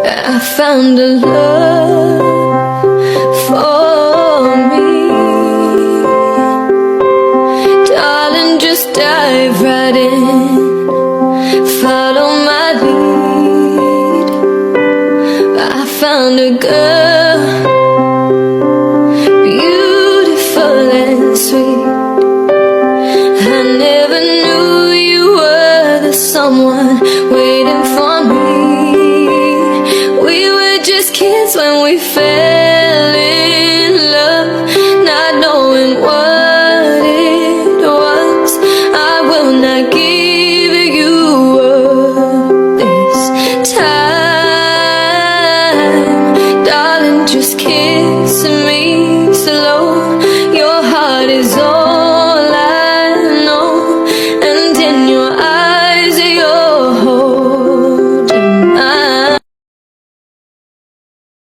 I found a love for me. Darling, just dive right in, follow my lead. I found a girl, beautiful and sweet. I never knew you were the someone waiting for me. We were just kids when we fell